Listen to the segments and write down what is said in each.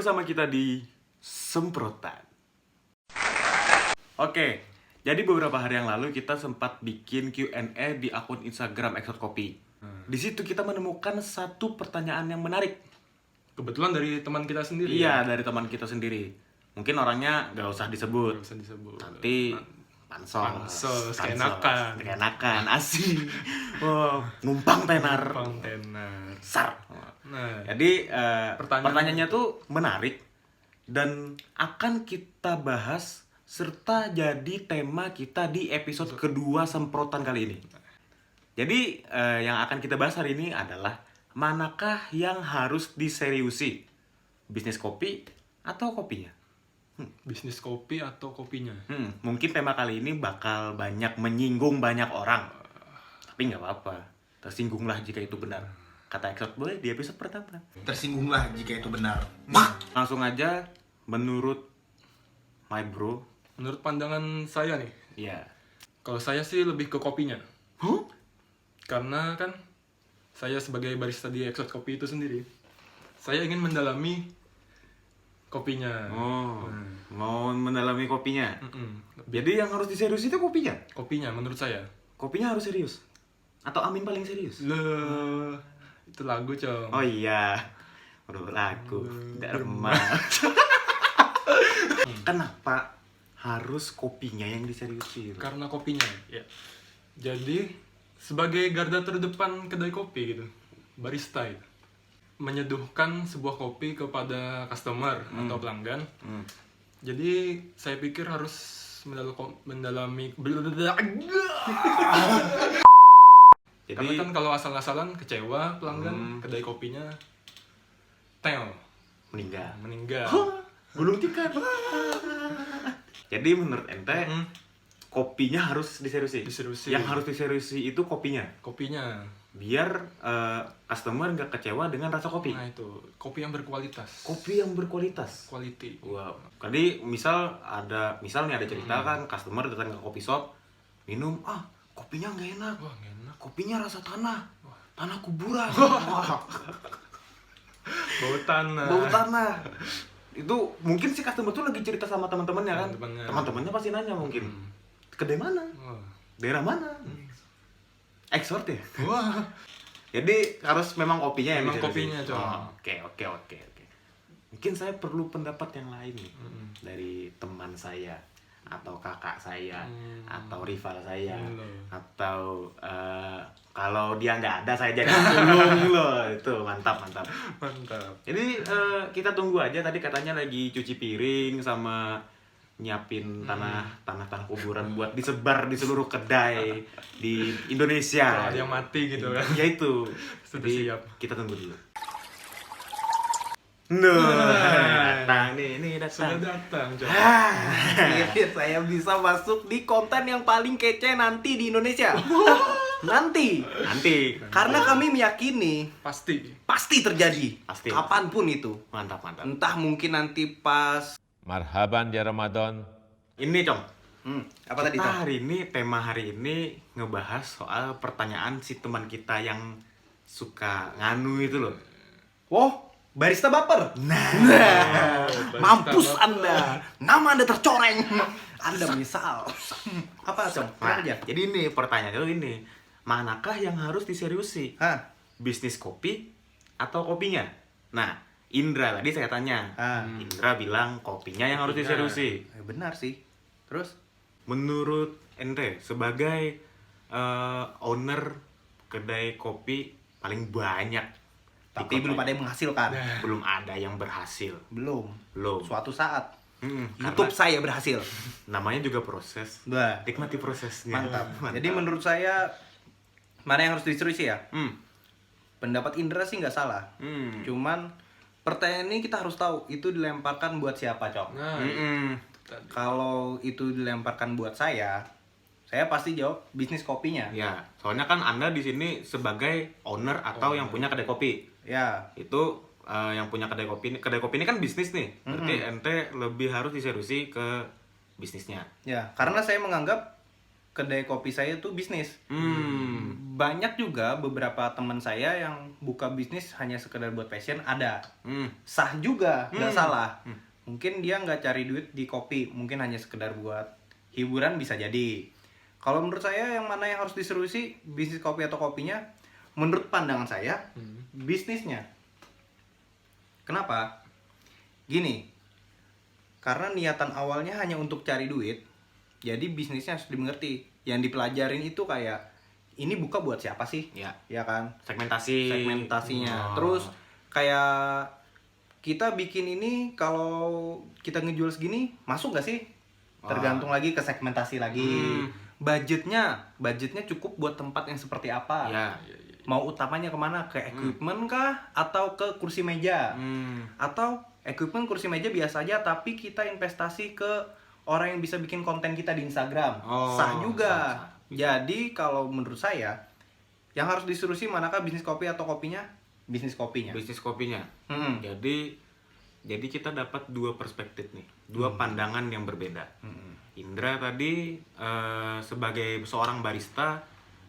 bersama kita di Semprotan. Oke, jadi beberapa hari yang lalu kita sempat bikin Q&A di akun Instagram Expert Kopi. Di situ kita menemukan satu pertanyaan yang menarik. Kebetulan dari teman kita sendiri. Iya, dari teman kita sendiri. Mungkin orangnya gak usah disebut. Gak usah disebut. Nanti Pansos, keenakan, asik. Wow, numpang tenar. Numpang tenar. Sar. Nah, Jadi pertanyaannya tuh menarik dan akan kita bahas serta jadi tema kita di episode kedua Semprotan kali ini. Jadi yang akan kita bahas hari ini adalah manakah yang harus diseriusi? Bisnis kopi atau kopinya? bisnis kopi atau kopinya? Mungkin tema kali ini bakal banyak menyinggung banyak orang. Tapi nggak apa-apa, tersinggunglah jika itu benar. Kata Expert boleh di episode pertama. Tersinggunglah jika itu benar. Langsung aja, menurut my bro. Menurut pandangan saya nih, Iya. kalau saya sih lebih ke kopinya. Huh? Karena kan saya sebagai barista di Expert Kopi itu sendiri, saya ingin mendalami kopinya. Oh, mau mendalami kopinya. Mm-mm. Jadi yang harus diserius itu kopinya. Kopinya menurut saya. Kopinya harus serius. Atau Amin paling serius. Itu lagu, Cong. Oh iya. Aduh, lagu. Dharma. Kenapa harus kopinya yang diseriusi? Karena kopinya, ya. Jadi sebagai garda terdepan kedai kopi gitu, barista itu, menyeduhkan sebuah kopi kepada customer atau pelanggan. Jadi saya pikir harus mendalami. Jadi Karena kan kalau asal-asalan kecewa pelanggan, kedai kopinya meninggal. gulung tikar. Jadi menurut ente kopinya harus diseriusi. Diseriusi. Yang harus diseriusi itu kopinya. Kopinya. Biar customer nggak kecewa dengan rasa kopi. Nah itu, kopi yang berkualitas. Kopi yang berkualitas. Quality. Wow. Tadi misal nih ada cerita kan customer datang ke kopi shop minum, kopinya nggak enak. Wah, nggak enak. Kopinya rasa tanah kuburan. Bau tanah. Bau tanah. Itu mungkin si customer tuh lagi cerita sama teman-temannya kan. Teman-temannya. Teman-temannya pasti nanya mungkin. Kedai mana? Wah. Daerah mana? Expert ya? Wah. Jadi harus memang kopinya yang Memang diseriusi. kopinya, Cong. Oke. Mungkin saya perlu pendapat yang lain nih dari teman saya atau kakak saya atau rival saya atau kalau dia nggak ada saya jadi tulung loh. Itu mantap. Mantap. Jadi kita tunggu aja, tadi katanya lagi cuci piring sama nyiapin tanah kuburan buat disebar di seluruh kedai di Indonesia. Kalau ada yang mati gitu kan. Ya itu. Sudah Jadi siap. kita tunggu dulu. Datang nih datang. Sudah datang, Cong. Akhirnya saya bisa masuk di konten yang paling kece nanti di Indonesia. Nanti. Karena kami meyakini Pasti terjadi. Pasti. Kapanpun itu. Mantap. Entah mungkin nanti pas. Marhaban ya Ramadan. Ini, Cong. Apa tadi, Cong? Tema hari ini ngebahas soal pertanyaan si teman kita yang suka nganu itu loh. Wah, barista baper. Mampus Anda. Nama Anda tercoreng. Anda misal. Apa, Cong? Nah, Aja. jadi ini pertanyaannya tuh ini. Manakah yang harus diseriusi? Hah? Bisnis kopi atau kopinya? Nah, Indra tadi saya tanya. Indra bilang kopinya yang harus diseriusi. Benar sih. Terus? Menurut ente sebagai owner kedai kopi paling banyak, Tapi belum ada yang menghasilkan. belum ada yang berhasil. Belum. Suatu saat. Karena YouTube saya berhasil. namanya juga proses. Bah. Nikmati prosesnya. Mantap. Jadi menurut saya mana yang harus diseriusi ya? Pendapat Indra sih nggak salah. Cuman pertanyaan ini kita harus tahu itu dilemparkan buat siapa, Cok. Nah, Kalau itu dilemparkan buat saya pasti jawab bisnis kopinya. Ya, soalnya kan Anda di sini sebagai owner atau yang punya kedai kopi. Ya. Itu yang punya kedai kopi ini kan bisnis nih. Berarti ente lebih harus diseriusi ke bisnisnya. Ya, karena saya menganggap kedai kopi saya itu bisnis. banyak juga beberapa teman saya yang buka bisnis hanya sekedar buat passion, ada. Sah juga, nggak salah. Mungkin dia nggak cari duit di kopi, mungkin hanya sekedar buat hiburan, bisa jadi. Kalau menurut saya yang mana yang harus diserusi, bisnis kopi atau kopinya? Menurut pandangan saya, bisnisnya. Kenapa? Gini, karena niatan awalnya hanya untuk cari duit, jadi bisnisnya harus dimengerti. Yang dipelajarin itu kayak, ini buka buat siapa sih? Ya kan? Segmentasinya. Terus kayak kita bikin ini, kalau kita ngejual segini, masuk gak sih? Tergantung lagi ke segmentasi lagi. Budgetnya cukup buat tempat yang seperti apa? Mau utamanya kemana? Ke equipment kah? Atau ke kursi meja? Atau equipment kursi meja biasa aja, tapi kita investasi ke orang yang bisa bikin konten kita di Instagram. Sah juga. Jadi kalau menurut saya, yang harus diserusi manakah bisnis kopi atau kopinya? Bisnis kopinya. Jadi kita dapat dua perspektif nih, dua pandangan yang berbeda. Indra tadi sebagai seorang barista,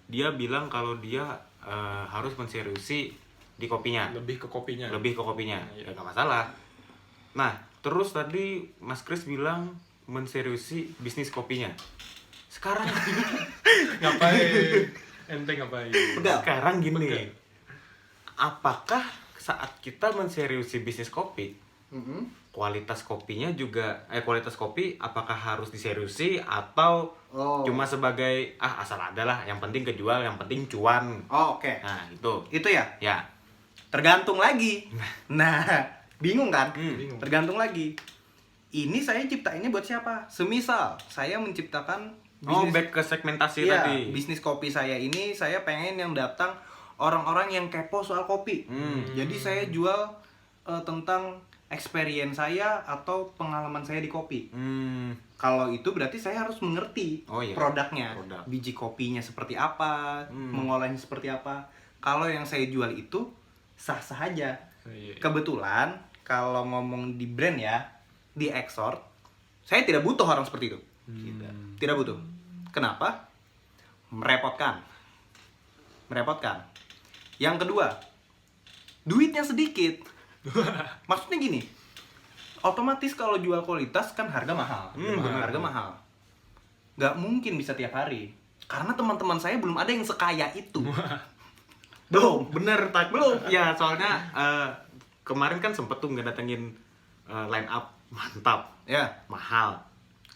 dia bilang kalau dia harus menseriusi di kopinya. Lebih ke kopinya. Ya nggak masalah. Nah, terus tadi Mas Kris bilang menseriusi bisnis kopinya. Sekarang Ngapain? Ente ngapain? sekarang gini. Apakah saat kita menseriusi bisnis kopi, kualitas kopinya juga kualitas kopi apakah harus diseriusi atau cuma sebagai asal ada lah, yang penting kejual, yang penting cuan. Oke. Nah, itu. Itu ya? Ya. Tergantung lagi. Nah, bingung kan? Bingung. Tergantung lagi. Ini saya ciptainnya buat siapa? Semisal saya menciptakan Back ke segmentasi iya, tadi. bisnis kopi saya ini, saya pengen yang datang orang-orang yang kepo soal kopi. Jadi saya jual tentang experience saya atau pengalaman saya di kopi. Kalau itu berarti saya harus mengerti produknya, biji kopinya seperti apa, mengolahnya seperti apa. Kalau yang saya jual itu sah-sah aja. Kebetulan kalau ngomong di brand ya, di Exort, saya tidak butuh orang seperti itu. Tidak butuh. Kenapa? Merepotkan. Yang kedua, duitnya sedikit. Maksudnya gini, otomatis kalau jual kualitas kan harga mahal. Harga mahal. Nggak mungkin bisa tiap hari. Karena teman-teman saya belum ada yang sekaya itu. Belum. Ya, soalnya kemarin kan sempet tuh ngedatengin line up mantap. Ya, Mahal.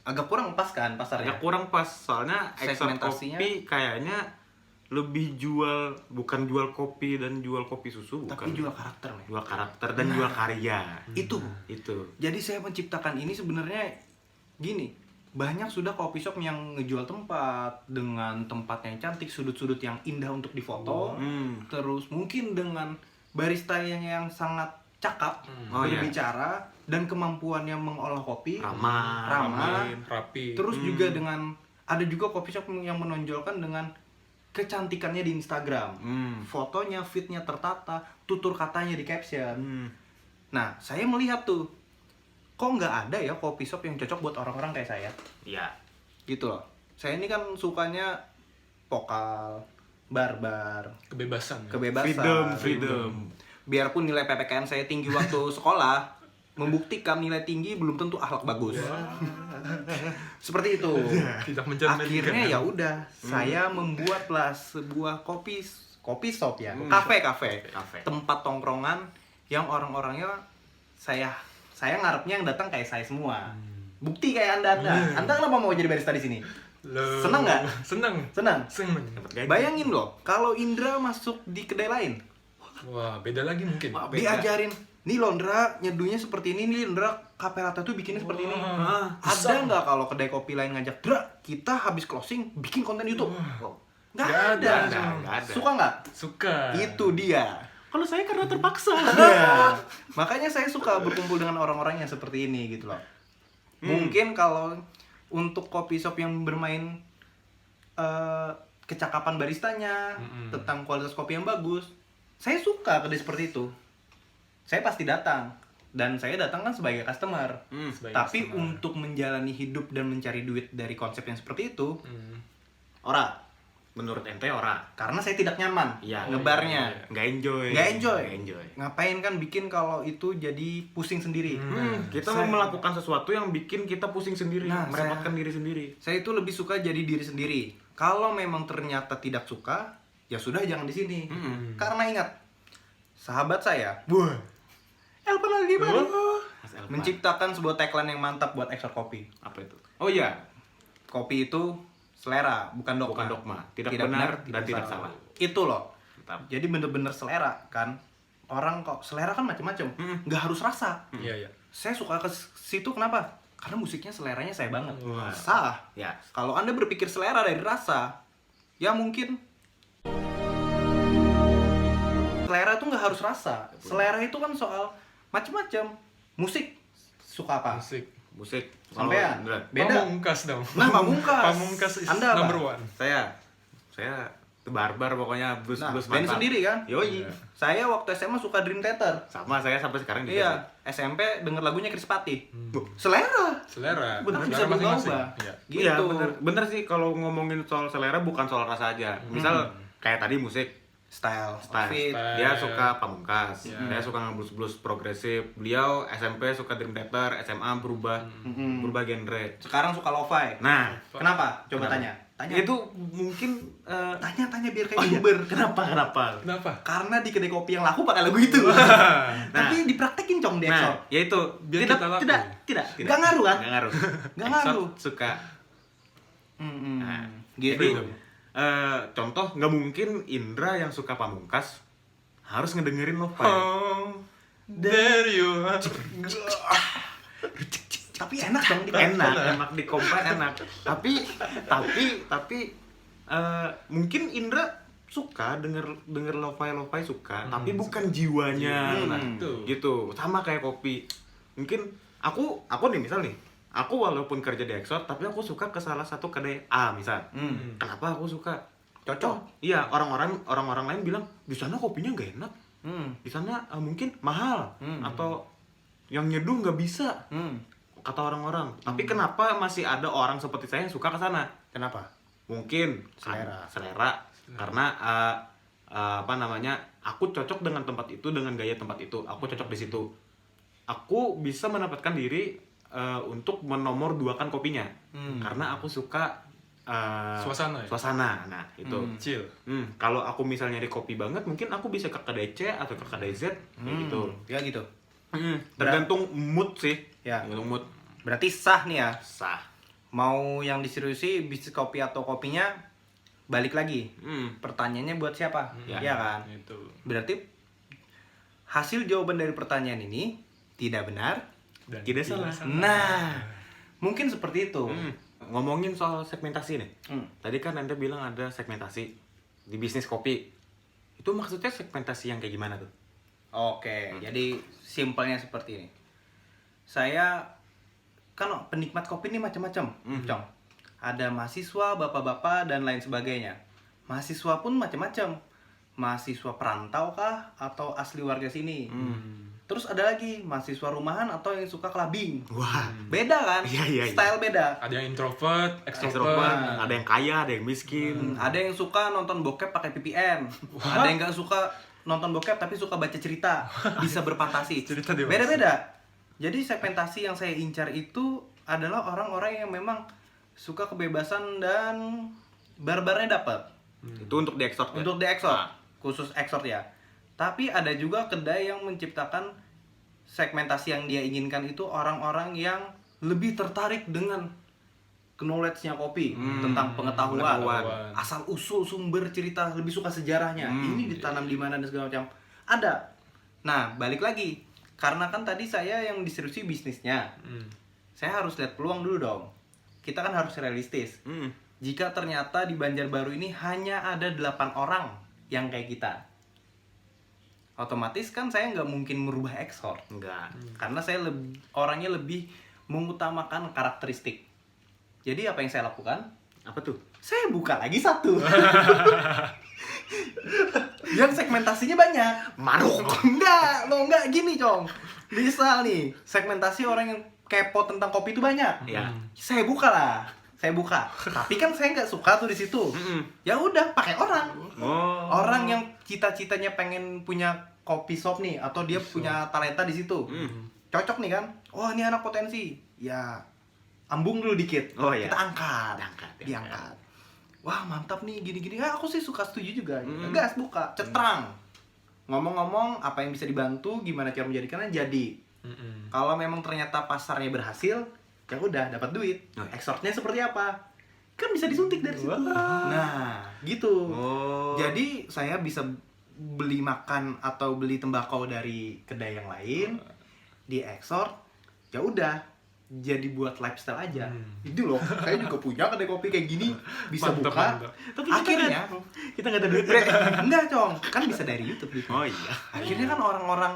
agak kurang pas kan pasarnya. Ya kurang pas, soalnya Exort Segmentasinya. Kopi kayaknya lebih bukan jual kopi dan jual kopi susu, Tapi bukan. jual karakter, men. Jual karakter dan jual karya. Itu. Jadi Jadi saya menciptakan ini sebenarnya gini, banyak sudah coffee shop yang ngejual tempat dengan tempatnya yang cantik, sudut-sudut yang indah untuk difoto, terus mungkin dengan barista yang sangat cakap berbicara dan kemampuannya mengolah kopi ramah, rapi. terus juga dengan ada juga coffee shop yang menonjolkan dengan kecantikannya di Instagram, fotonya, feednya tertata, tutur katanya di caption. Nah, saya melihat tuh, kok nggak ada ya coffee shop yang cocok buat orang-orang kayak saya? ya. Gitu loh. Saya ini kan sukanya vokal, barbar, Kebebasan. Freedom. Biarpun nilai PPKN saya tinggi waktu sekolah, membuktikan nilai tinggi belum tentu akhlak bagus. Seperti itu. Tidak mencerminkan. Akhirnya ya udah, saya membuatlah sebuah kopi shop ya, kafe. Tempat tongkrongan yang orang-orangnya saya ngarepnya yang datang kayak saya semua. Bukti kayak Anda. Anda kenapa mau jadi barista di sini? Senang nggak? Senang. Bayangin loh, kalau Indra masuk di kedai lain, Wah, beda lagi mungkin. diajarin, nih Londra nyeduhnya seperti ini, nih Londra kafe latte tuh bikinnya seperti ini. Ada nggak kalau kedai kopi lain ngajak, Dra, kita habis closing bikin konten YouTube? Nggak ada. Suka nggak? Suka. Itu dia. Kalau saya karena terpaksa. Iya. Makanya saya suka berkumpul dengan orang-orang yang seperti ini gitu loh. Mungkin kalau untuk coffee shop yang bermain kecakapan baristanya, tentang kualitas kopi yang bagus, saya suka kedai seperti itu. Saya pasti datang. Dan saya datang kan sebagai customer. Tapi untuk menjalani hidup dan mencari duit dari konsep yang seperti itu, ora. Menurut ente ora. Karena saya tidak nyaman Iya. ngebarnya. Nggak enjoy. Nggak enjoy. Nggak enjoy. Ngapain kan bikin kalau itu jadi pusing sendiri. Kita Saya- mau melakukan sesuatu yang bikin kita pusing sendiri, Nah, merepotkan diri sendiri. Saya itu lebih suka jadi diri sendiri. Kalau memang ternyata tidak suka, ya sudah jangan di sini. Karena ingat, sahabat saya, Elvan lagi baru Mas Elvan. menciptakan sebuah tagline yang mantap buat Exor Kopi. Apa itu? Oh iya, Kopi itu selera, bukan dogma. bukan dogma. Tidak benar dan tidak salah. Itu loh. Mantap. Jadi bener-bener selera kan. Orang kok selera kan macam-macam. Nggak harus rasa. Iya. Saya suka ke situ kenapa? Karena musiknya seleranya saya banget. Wah. Salah. Ya. Kalau Anda berpikir selera dari rasa, ya mungkin selera itu nggak harus rasa. Selera itu kan soal macam-macam. Musik suka apa? Musik. Sampean. Indra. Beda. Pamungkas dong. Nah, Pamungkas. Pamungkas is Anda apa? number one. Saya barbar pokoknya blues Nah, blues band mantap. sendiri kan? Yoi. Saya waktu SMA suka Dream Theater. Sama saya sampai sekarang juga. Iya, SMP denger lagunya Chris Patih. Selera. Selera. Bener Selera bisa masing-masing. berubah. Iya. Gitu. Iya, bener sih kalau ngomongin soal selera bukan soal rasa aja. Misal kayak tadi musik, Style, style. outfit. Dia suka Pamungkas, Iya. dia suka nge-blues progresif. Beliau SMP suka Dream Theater, SMA berubah genre. Sekarang suka lo-fi. Nah, Kenapa? Coba Kenapa? tanya. Tanya. itu mungkin Tanya biar kayak oh, youtuber. kenapa? Kenapa? Karena di kedai kopi yang laku pakai lagu itu. Tapi dipraktekin cong di Nah, Exor. ya itu Biar tidak kita laku. tidak Nggak ngaruh kan? Nggak ngaruh. Nggak Exor ngaruh. suka. Nah, Gitu. jadi, contoh nggak mungkin Indra yang suka Pamungkas harus ngedengerin lo-fi. Oh, there you are. Tapi enak dong di enak di komplain enak. Tapi mungkin Indra suka denger lo-fi suka, tapi bukan jiwanya. Nah, Tuh. gitu. Sama kayak kopi. Mungkin aku nih misal nih, aku walaupun kerja di Exor, tapi aku suka ke salah satu kedai A misal. Kenapa aku suka? Cocok. Iya, orang-orang lain bilang di sana kopinya nggak enak. Di sana mungkin mahal atau yang nyeduh nggak bisa, kata orang-orang. Tapi kenapa masih ada orang seperti saya yang suka ke sana? Kenapa? Mungkin Selera. karena apa namanya, aku cocok dengan tempat itu, dengan gaya tempat itu, aku cocok di situ. Aku bisa mendapatkan diri untuk menomor duakan kopinya, karena aku suka Suasana ya? suasana. Nah itu. Chill. Kalau aku misalnya di kopi banget, mungkin aku bisa ke kedai C atau ke kedai Z, kayak gitu. Ya gitu. Tergantung mood sih. Ya. Tergantung mood. Berarti sah nih ya. Sah. Mau yang diseriusi bisnis kopi atau kopinya, balik lagi. Pertanyaannya buat siapa? Ya. Iya kan? Itu. Berarti hasil jawaban dari pertanyaan ini tidak benar. Dan Tidak salah. Nah, mungkin seperti itu. Ngomongin soal segmentasi nih. Hmm. Tadi kan Anda bilang ada segmentasi di bisnis kopi. Itu maksudnya segmentasi yang kayak gimana tuh? Oke, jadi simpelnya seperti ini. Saya kan penikmat kopi ini macam-macam, Cong. Ada mahasiswa, bapak-bapak dan lain sebagainya. Mahasiswa pun macam-macam. Mahasiswa perantau kah atau asli warga sini? Terus ada lagi mahasiswa rumahan atau yang suka clubbing. Wah. Beda kan? Iya. Style beda. Ada yang introvert, Extrovert, extrovert. ada yang kaya, ada yang miskin. Ada yang suka nonton bokep pakai VPN. Ada yang nggak suka nonton bokep tapi suka baca cerita, bisa berfantasi. Cerita dewasa. Beda-beda. Jadi segmentasi yang saya incar itu adalah orang-orang yang memang suka kebebasan dan barbarnya dapat. Itu untuk di export ya? Untuk di ekspor, Nah. khusus ekspor ya. Tapi ada juga kedai yang menciptakan segmentasi yang dia inginkan itu orang-orang yang lebih tertarik dengan knowledge-nya kopi, tentang pengetahuan, pengetahuan. asal usul sumber cerita, lebih suka sejarahnya. Ini ditanam di mana dan segala macam. Ada. Nah, balik lagi. Karena kan tadi saya yang distribusi bisnisnya. Saya harus lihat peluang dulu dong. Kita kan harus realistis. Jika ternyata di Banjarbaru ini hanya ada 8 orang yang kayak kita, otomatis kan saya nggak mungkin merubah ekspor. Enggak. Karena saya orangnya lebih mengutamakan karakteristik. Jadi apa yang saya lakukan? Apa tuh? Saya buka lagi satu. Yang segmentasinya banyak. Maruk. Enggak gini, Cong. Misal nih, segmentasi orang yang kepo tentang kopi itu banyak. Ya. Saya buka lah saya buka. Tapi kan saya nggak suka tuh di situ. Ya udah, pakai orang. Orang yang cita-citanya pengen punya kopi shop nih, atau dia punya talenta di situ. Cocok nih kan? Oh, ini anak potensi. Ya, ambung dulu dikit. Oh, iya. Kita angkat. Diangkat. Wah, mantap nih, gini-gini. Aku sih suka, setuju juga. Gas, buka, cetrang. Ngomong-ngomong, apa yang bisa dibantu, gimana cara menjadikannya jadi. Kalau memang ternyata pasarnya berhasil, ya udah dapat duit. Ekspornya seperti apa? Kan bisa disuntik dari situ. Nah, gitu. Jadi saya bisa beli makan atau beli tembakau dari kedai yang lain, diekspor. Ya udah, jadi buat lifestyle aja. Itu loh, saya juga punya kedai kopi kayak gini, bisa Mantap, buka. mantap. Tapi Akhirnya kita nggak ada duit. enggak, Cong. Kan bisa dari YouTube gitu. Oh iya. Akhirnya kan orang-orang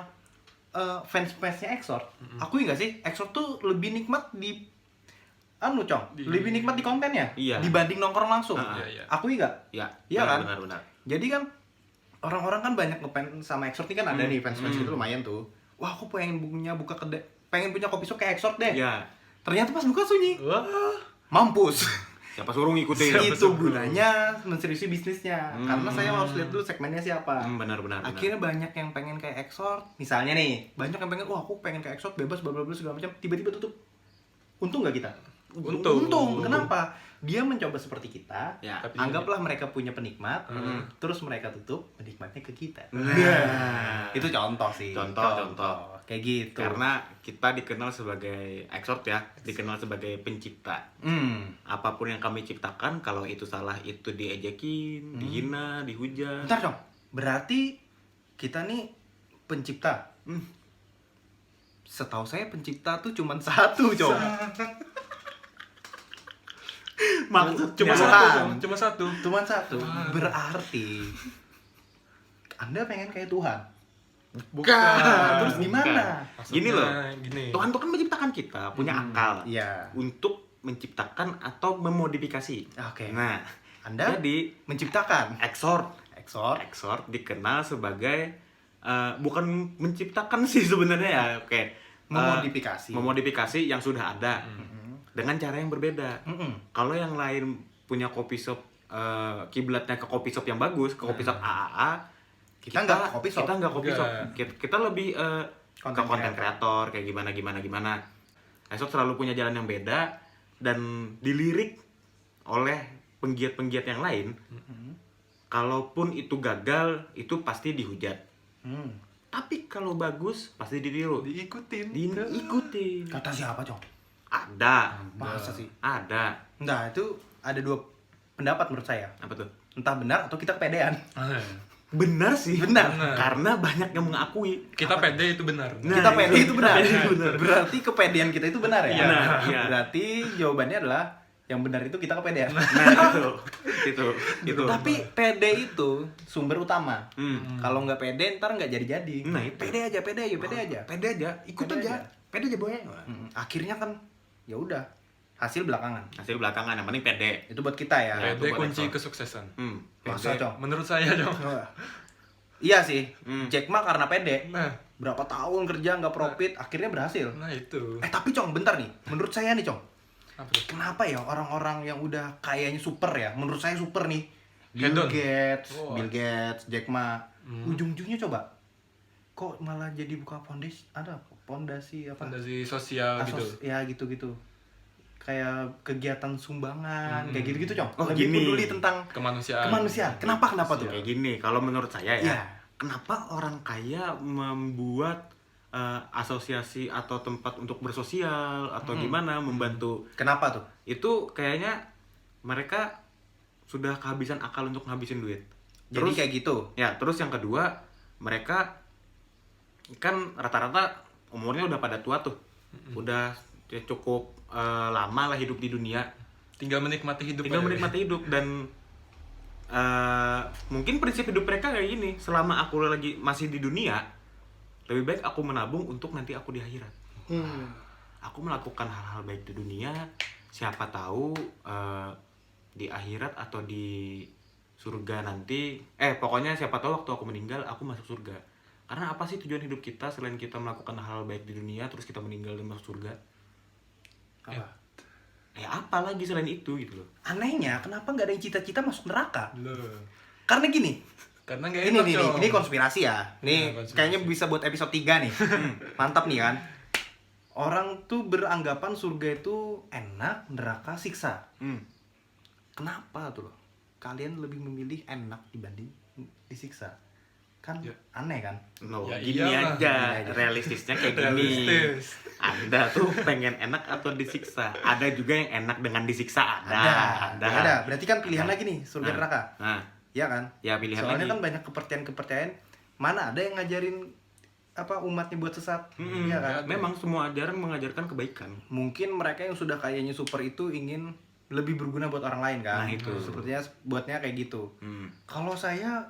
fans-fansnya Exor, akui nggak sih, Exor tuh lebih nikmat di Cong, lebih nikmat di kontennya Iya. dibanding nongkrong langsung. Iya. Akui nggak? Ya, Iya kan? benar. Jadi kan orang-orang kan banyak ngefans sama Exor nih, kan ada nih fans-fans gitu lumayan tuh. Wah, aku pengen buka kedai, pengen punya kopi shop kayak Exor deh. Ya, Ternyata pas buka sunyi. Wah. Mampus. siapa suruh ngikutin? Itu gunanya menseriusi bisnisnya. Karena saya harus lihat dulu segmennya siapa. Benar. Akhirnya banyak yang pengen kayak Exor. Misalnya nih, banyak yang pengen, wah aku pengen kayak Exor, bebas bla bla bla segala macam, tiba-tiba tutup. Untung nggak kita? Untung. Kenapa? Dia mencoba seperti kita. Ya. Tapi- Anggaplah mereka punya penikmat, terus mereka tutup, penikmatnya ke kita. Nah. Itu contoh sih. Contoh. Kayak gitu. Karena kita dikenal sebagai exort ya, dikenal sebagai pencipta. Apapun yang kami ciptakan, kalau itu salah itu diejekin, dihina, dihujat. Bentar dong. Berarti kita nih pencipta. Setahu saya pencipta tuh cuma satu, Cong. Maksud Cuma Tuhan. satu, Bang. Cuma satu. Cuma satu. Berarti Anda pengen kayak Tuhan. Terus gimana? Gini loh, Gini. Tuhan tuh kan menciptakan kita, punya akal Iya. untuk menciptakan atau memodifikasi. Oke. Nah, Anda jadi menciptakan exort Exor dikenal sebagai bukan menciptakan sih sebenarnya ya, oke. Memodifikasi yang sudah ada dengan cara yang berbeda. Kalau yang lain punya kopi shop, kiblatnya ke kopi shop yang bagus, ke kopi shop AAA, Kita nggak ke kopi shop. Kita nggak kopi shop. Nggak. Kita lebih ke konten kreator kayak gimana. Exort selalu punya jalan yang beda dan dilirik oleh penggiat-penggiat yang lain. Kalaupun itu gagal, itu pasti dihujat. Tapi kalau bagus, pasti ditiru. Diikutin. Diikutin. Kata siapa, Cong? Ada. Masa sih? Ada. Nah, itu ada dua pendapat menurut saya. Apa tuh? Entah benar atau kita kepedean. Benar sih. Benar. Karena banyak yang mengakui. Kita pede itu benar. Nah, Kita pede itu benar. benar. Berarti kepedean kita itu benar ya? Iya. Iya. Berarti jawabannya adalah yang benar itu kita kepedean. Nah, itu. Tapi pede itu sumber utama. Hmm. Kalau nggak pede ntar nggak jadi-jadi. Nah, itu. Pede aja. Pede aja, ikut Pede aja. aja. Pede aja boy. Akhirnya kan ya udah, hasil belakangan. Hasil belakangan yang penting pede. Itu buat kita ya. Ya, Pede itu buat kunci ekspor. kesuksesan. Masa, Pede. Cong? Menurut saya, Cong. Iya sih. Jack Ma karena pede. Nah, Berapa tahun kerja nggak profit, akhirnya berhasil. nah itu. Tapi Cong, bentar nih. Menurut saya nih, Cong. Apa tuh? Kenapa ya orang-orang yang udah kayaknya super ya? Menurut saya super nih. Bill Hedon. Gates, Oh. Bill Gates, Jack Ma. Ujung-ujungnya coba. Kok malah jadi buka fondasi apa? Fondasi sosial gitu. Ya gitu-gitu. Kayak kegiatan sumbangan, kayak gitu-gitu, Cong. Oh, Lebih gini. peduli tentang Kemanusiaan. Kenapa tuh? Kayak gini, kalau menurut saya ya, Iya. kenapa orang kaya membuat asosiasi atau tempat untuk bersosial atau gimana membantu? Kenapa tuh? Itu kayaknya mereka sudah kehabisan akal untuk ngabisin duit. Jadi kayak gitu. Ya, terus yang kedua, mereka kan rata-rata umurnya udah pada tua tuh. Udah ya cukup lama lah hidup di dunia. Tinggal menikmati hidup. Tinggal aja. menikmati hidup dan mungkin prinsip hidup mereka kayak gini, selama aku lagi masih di dunia, lebih baik aku menabung untuk nanti aku di akhirat. Aku melakukan hal-hal baik di dunia, siapa tahu di akhirat atau di surga nanti, pokoknya siapa tahu waktu aku meninggal aku masuk surga. Karena apa sih tujuan hidup kita selain kita melakukan hal baik di dunia terus kita meninggal dan masuk surga? Apa? Ya apa lagi selain itu gitu loh. Anehnya kenapa nggak ada yang cita-cita masuk neraka? Loh. Karena gini, Karena nggak ini enak, nih, Cong. ini konspirasi ya. Nih Nah, konspirasi. kayaknya bisa buat episode 3 nih. Mantap nih kan. Orang tuh beranggapan surga itu enak, neraka siksa. Kenapa tuh loh? Kalian lebih memilih enak dibanding disiksa? Kan Ya. aneh kan? No, Ya gini iyalah. aja, Gini aja. realistisnya kayak gini. Realistis. Anda tuh pengen enak atau disiksa? Ada juga yang enak dengan disiksa, ada. Ada. Berarti kan pilihan Ada. lagi nih, surga Nah, neraka. Nah, Iya kan? ya pilihan Soalnya lagi. kan banyak kepercayaan-kepercayaan. Mana ada yang ngajarin apa umatnya buat sesat? Iya kan? Memang semua ajaran mengajarkan kebaikan. Mungkin mereka yang sudah kayaknya super itu ingin lebih berguna buat orang lain kan? Nah, itu. Sepertinya buatnya kayak gitu. Kalau saya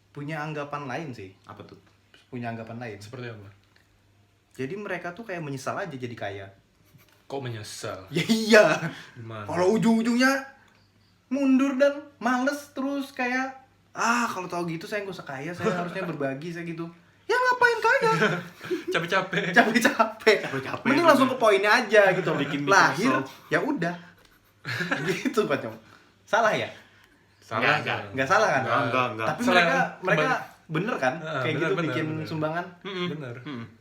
punya anggapan lain sih. Apa tuh? Punya anggapan lain. Seperti apa? Jadi mereka tuh kayak menyesal aja jadi kaya. Kok menyesal? Ya iya. Gimana? Kalau ujung-ujungnya mundur dan males terus kayak kalau tahu gitu saya nggak usah kaya, saya harusnya berbagi saya gitu. Ya ngapain kaya? Capek-capek. Capek-capek. Capek-capek Mending juga. langsung ke poinnya aja gitu. Bikin Lahir Microsoft. ya udah. Gitu Pak Cong. Salah ya? Salah. Enggak. Nggak salah kan? Enggak. Tapi Salah. mereka bener kan? Kayak Bener, gitu bener, bikin bener. sumbangan. Bener.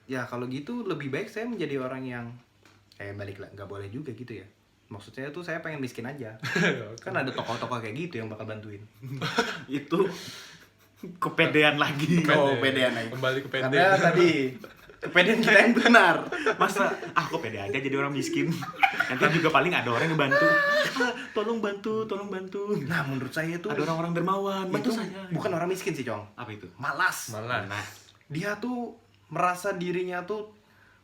Ya kalau gitu lebih baik saya menjadi orang yang kayak balik lah, nggak boleh juga gitu ya. Maksud saya tuh saya pengen miskin aja. Kan ada tokoh-tokoh kayak gitu yang bakal bantuin. Itu kepedean lagi. Oh, pedean lagi. Kembali ke pede. Karena tadi kepedean kita yang benar. Masa aku pede aja jadi orang miskin. Nanti juga paling ada orang yang bantu. Tolong bantu. Nah, menurut saya tuh Ada orang-orang dermawan, bantu itu saya. bukan orang miskin sih, Cong. Apa itu? Malas. Malah. Nah, Dia tuh merasa dirinya tuh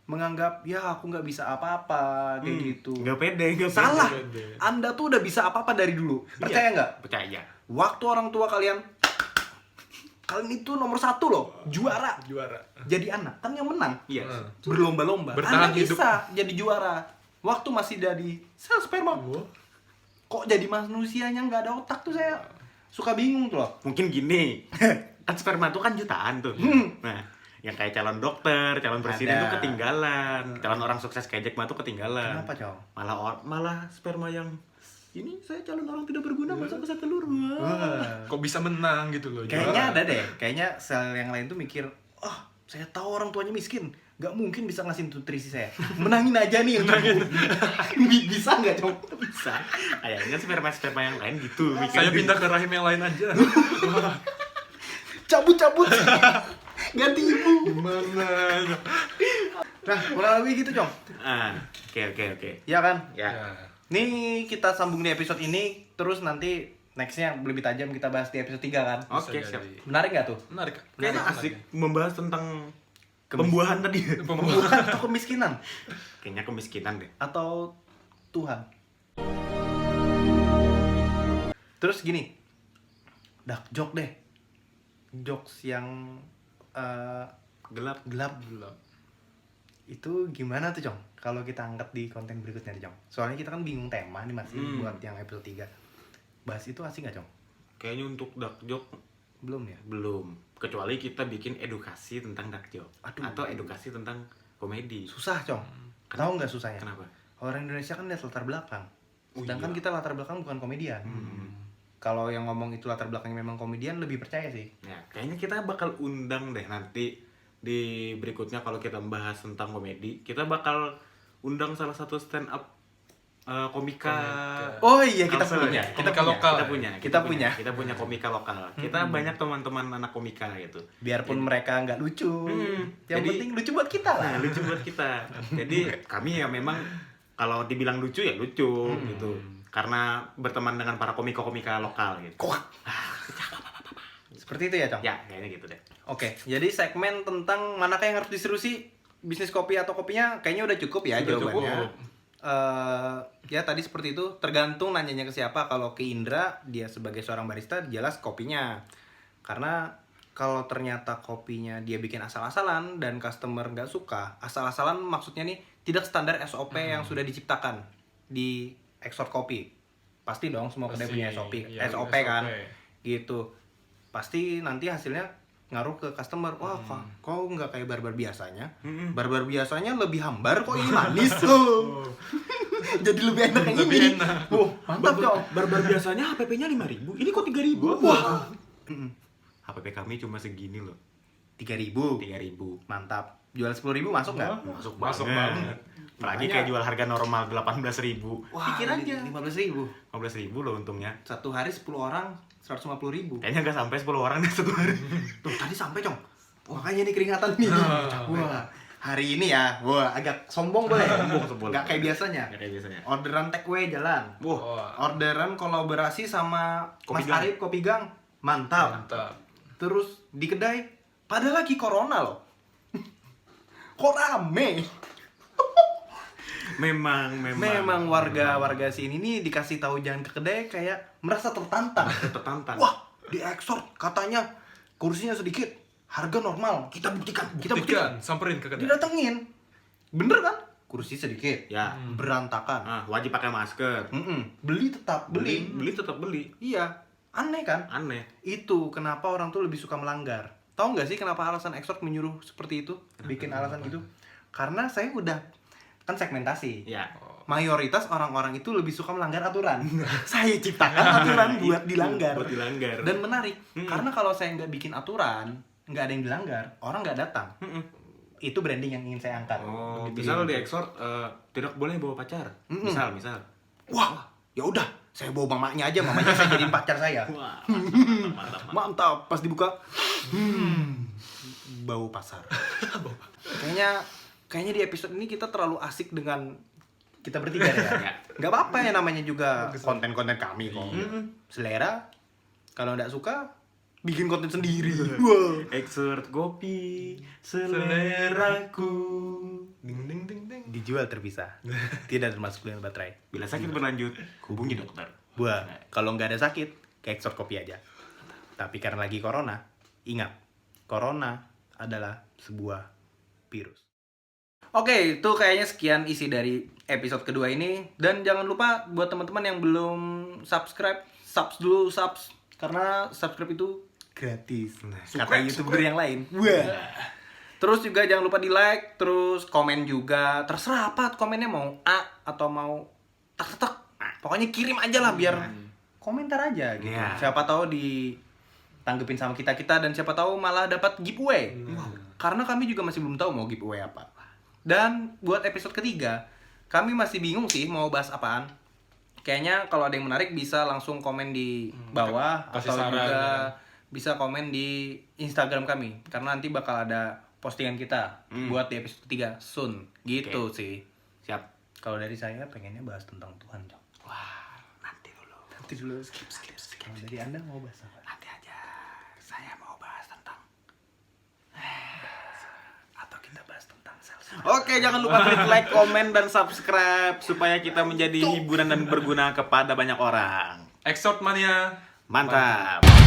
menganggap ya aku nggak bisa apa-apa kayak gitu. nggak pede, nggak Salah. pede. Anda tuh udah bisa apa-apa dari dulu. Percaya nggak? Percaya. Waktu orang tua kalian itu nomor 1 loh, juara. Juara. Jadi anak kan yang menang. Iya. Berlomba-lomba. Bertahan Anda hidup. bisa jadi juara. Waktu masih dari sel sperma. Kok jadi manusianya nggak ada otak tuh saya suka bingung tuh loh. Mungkin gini. Kan sperma tuh kan jutaan tuh. Nah, yang kayak calon dokter, calon presiden Ada. tuh ketinggalan. Calon orang sukses kayak Jack Ma tuh ketinggalan. Kenapa, Cong? Malah sperma yang ini saya calon orang tidak berguna masa besar telur. Wah. Wah. Kok bisa menang gitu loh. Kayaknya juara. ada deh. Kayaknya sel yang lain tuh mikir, saya tahu orang tuanya miskin, nggak mungkin bisa ngasih nutrisi saya. Menangin aja nih yang cukup. Bisa nggak, Cong? Bisa. Kayaknya sperma yang lain gitu. Saya mikirnya. pindah ke rahim yang lain aja. Cabut. Ganti ibu. Gimana? Nah, kurang lebih gitu, Cong. Oke. Ya kan? Ya. Nih kita sambung di episode ini, terus nanti nextnya lebih tajam kita bahas di episode 3 kan? Oke, Bisa siap. jadi. Menarik nggak tuh? Menarik. Kayaknya Menarik. asik membahas tentang pembuahan tadi. Bukan atau kemiskinan Kayaknya kemiskinan deh. atau Tuhan. Terus gini, dark joke deh, jokes yang Gelap. gelap itu gimana tuh, Cong? Kalau kita angkat di konten berikutnya nih, Cong. Soalnya kita kan bingung tema nih masih buat yang episode 3. Bahas itu asik nggak, Cong? Kayaknya untuk dark joke Belum ya? belum. Kecuali kita bikin edukasi tentang dark joke. Aduh. Atau edukasi tentang komedi. Susah, Cong. Tahu nggak susahnya? Kenapa? Orang Indonesia kan lihat latar belakang. Sedangkan iya. kita latar belakang bukan komedian. Kalau yang ngomong itu latar belakangnya memang komedian, lebih percaya sih. Ya, kayaknya kita bakal undang deh nanti di berikutnya kalau kita membahas tentang komedi. Kita bakal undang salah satu stand up komika. Oh iya, kita Kalsel punya. ya. Kita Komika lokal. Kita punya komika lokal. Kita banyak teman-teman anak komika gitu. Biarpun mereka nggak lucu, yang Jadi- penting lucu buat kita lah. Nah, lucu buat kita. Jadi kami ya memang kalau dibilang lucu ya lucu gitu. Karena berteman dengan para komika-komika lokal gitu. Seperti itu ya, Cong? Ya, kayaknya gitu deh. Oke, jadi segmen tentang manakah yang harus diserusi, bisnis kopi atau kopinya, kayaknya udah cukup ya Udah jawabannya. cukup. Ya tadi seperti itu, tergantung nanyanya ke siapa. Kalau ke Indra, dia sebagai seorang barista, jelas kopinya. Karena kalau ternyata kopinya dia bikin asal-asalan dan customer nggak suka, asal-asalan maksudnya nih tidak standar SOP yang sudah diciptakan di ekspor kopi. Pasti dong semua kedai Pasti, punya SOP, iya, SOP kan, gitu. Pasti nanti hasilnya ngaruh ke customer. Wah, kok nggak kayak barbar biasanya? Barbar biasanya lebih hambar, kok ini manis tuh. Jadi lebih enak yang Lebih ini. enak. Wah, mantap dong. Barbar biasanya HPP-nya 5.000, ini kok 3.000. Wah. HPP kami cuma segini loh. 3.000. 3.000. Mantap. Jual 10.000 masuk nggak? Masuk banget. Apalagi Makanya- kayak jual harga normal 18.000. Wah, Pikir aja. 15.000. 15.000 loh untungnya. Satu hari 10 orang 150.000. Kayaknya nggak sampai 10 orang deh satu hari. Tuh tadi sampai Cong. Makanya ini keringatan nih. Wah, hari ini ya, wah agak sombong boleh. Sombong. Nggak kayak biasanya. Nggak kayak biasanya. Orderan take away jalan. Wah, Orderan kolaborasi sama Kopi Mas Gang. Arif Kopi Gang. Mantap. mantap. Terus di kedai padahal lagi corona loh. Kok rame? Memang warga sini nih dikasih tahu jangan ke kedai kayak merasa tertantang. tertantang. Wah, di Exort katanya kursinya sedikit, harga normal. Kita buktikan. Buktikan, samperin ke kedai. Didatengin. Bener kan? Kursi sedikit. Ya. Berantakan. Ah, wajib pakai masker. Beli tetap beli. Beli tetap beli. Iya. Aneh kan? Aneh. Itu kenapa orang tuh lebih suka melanggar. Tahu nggak sih kenapa alasan Exort menyuruh seperti itu? Bikin alasan gitu? Karena saya udah kan segmentasi. Ya. Mayoritas orang-orang itu lebih suka melanggar aturan. Saya ciptakan aturan buat dilanggar. Buat dilanggar. Dan menarik, karena kalau saya nggak bikin aturan, nggak ada yang dilanggar, orang nggak datang. Itu branding yang ingin saya angkat. Oh, Gitu. misal di Exort tidak boleh bawa pacar. Misal. Wah, ya udah, saya bawa mamanya aja, mamanya saya jadiin pacar saya. Wah, mantap. Mantap, pas dibuka, bau pasar. Kayaknya di episode ini kita terlalu asik dengan kita bertiga ya. Nggak apa-apa ya, namanya juga konten-konten kami kok. Selera, kalau nggak suka, bikin konten sendiri. Wow. Exort kopi seleraku. Ding ding ding ding. Dijual terpisah, tidak termasuk dengan baterai. Bila sakit berlanjut, hubungi dokter. Wah, kalau nggak ada sakit, ke Exort kopi aja. Tapi karena lagi corona, ingat, corona adalah sebuah virus. Oke, itu kayaknya sekian isi dari episode kedua ini. Dan jangan lupa buat teman-teman yang belum subscribe, subs dulu, subs. Karena subscribe itu gratis. Kata YouTuber yang lain. Wah. Terus juga jangan lupa di like, terus komen juga. Terserah apa komennya, mau A atau mau tak. Pokoknya kirim aja lah biar komentar aja gitu. Iya. Siapa tahu ditanggepin sama kita dan siapa tahu malah dapat giveaway. Karena kami juga masih belum tahu mau giveaway apa. Dan buat episode ketiga, kami masih bingung sih mau bahas apaan. Kayaknya kalau ada yang menarik bisa langsung komen di bawah kasih atau saran, juga ya. bisa komen di Instagram kami karena nanti bakal ada postingan kita buat di episode ketiga soon gitu sih. Siap. Kalau dari saya pengennya bahas tentang Tuhan, Cok. Wah, nanti dulu. Skip. Kalau dari Anda mau bahas apa? Nanti aja. Saya mau bahas tentang Atau kita bahas tentang sales. Oke, jangan lupa klik like, komen, dan subscribe supaya kita menjadi hiburan dan berguna kepada banyak orang. Exort Mania. Mantap.